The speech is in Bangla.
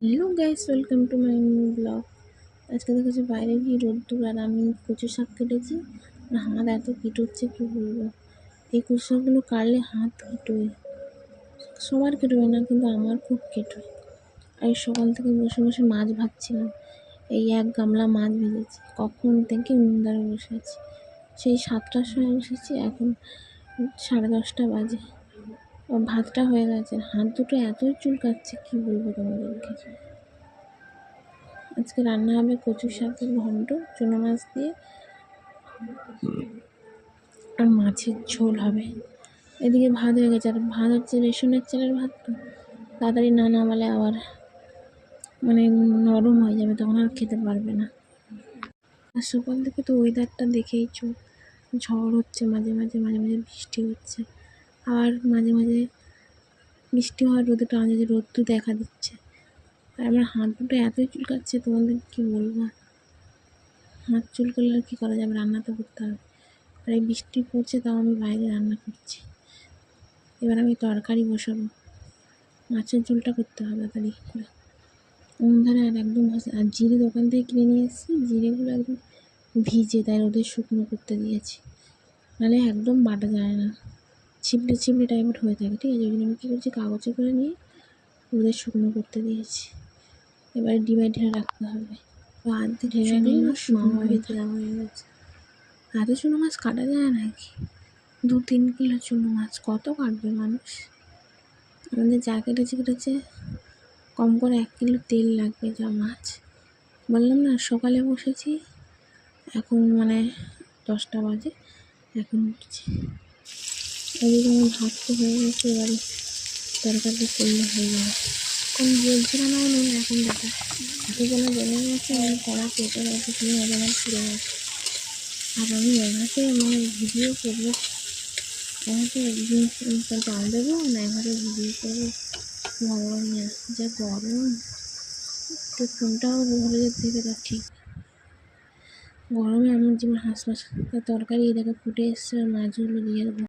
Hello guys, welcome to my new blog. আজকে দেখেছি বাইরে গিয়ে রোদ্দুর, আর আমি কচু শাক কেটেছি। আর হাত এত কিটোচ্ছে কী বলবো। এই কচু শাকগুলো কাটলে হাত কিটোয়, সবার কেটোয় না কিন্তু আমার খুব কেটোয়। আর এই সকাল থেকে বসে বসে মাছ ভাজছিলাম, এই এক গামলা মাছ ভেজেছি। কখন থেকে উনুনধারে বসে আছি, সেই 7টার সময় বসেছি, এখন 10:30 বাজে। ভাতটা হয়ে গেছে, হাত দুটো এতই চুলকাচ্ছে কী বলবো তোমাদেরকে। আজকে রান্না হবে কচু শাকের ঘন্ট চুনো মাছ দিয়ে, আর মাছের ঝোল হবে। এদিকে ভাত হয়ে গেছে, আর ভাত হচ্ছে রেশনের চালের ভাত, তো তাড়াতাড়ি না নামালে আবার নরম হয়ে যাবে, তখন আর খেতে পারবে না। আর সকাল থেকে তো ওয়েদারটা দেখেইছো, ঝড় হচ্ছে, মাঝে মাঝে বৃষ্টি হচ্ছে, আর মাঝে মাঝে বৃষ্টি হওয়ার রোদে টানা যাচ্ছে, রোদ্দুর দেখা দিচ্ছে। আর আমার হাত দুটো এতই চুলকাচ্ছে, তোমাদের কী বলবো। হাত চুলকালে আর কী করা যাবে, রান্না তো করতে হবে। আর এই বৃষ্টি পড়ছে, তাও আমি বাইরে রান্না করছি। এবার আমি তরকারি বসাবো, মাছের ঝোলটা করতে হবে তাড়াতাড়ি করে। ধারে আর একদম আর জিরে দোকান থেকে কিনে নিয়ে এসেছি, জিরেগুলো একদম ভিজে, তাই রোদে শুকনো করতে দিয়েছি, নাহলে একদম বাটা যায় না, ছিপড়ে টাইপের হয়ে থাকে। ঠিক আছে, ওই জন্য আমি কী করছি, কাগজে করে নিয়ে রোদে শুকনো করতে দিয়েছি। এবারে ডিবায় ঢেলে রাখতে হবে, হাত দিয়ে ঢেলে রাখলে শুকনো হয়ে গেছে। এত চুনো মাছ কাটা যায় নাকি, 2-3 কিলো চুনো মাছ কত কাটবে মানুষ। আমাদের যা কেটেছে কম করে 1 কিলো তেল লাগবে, যা মাছ। বললাম না সকালে বসেছি, এখন 10টা বাজে, এখন উঠছি। এদিকে আমার ভাত তো হয়ে গেছে, এবারে তরকারি করলে হয়ে যাবে। এখন বলছিল না উনুন, এখন দেখা এত যেন জমে গেছে, আমি কড়া কেটে গেছে, তুমি আমার ফিরে গেছে। আর আমি এভাবে ভিডিও করবো, আমাকে একদিন গান দেবো না, এভাবে ভিডিও করবো। ভগবান যা গরম, তো ফোনটাও ঘরে যেতে থেকে তার ঠিক। গরমে আমার যেমন হাঁসফাঁস তরকারি দেখে ফুটে এসছে, আর মাছগুলো দিয়ে দেবো।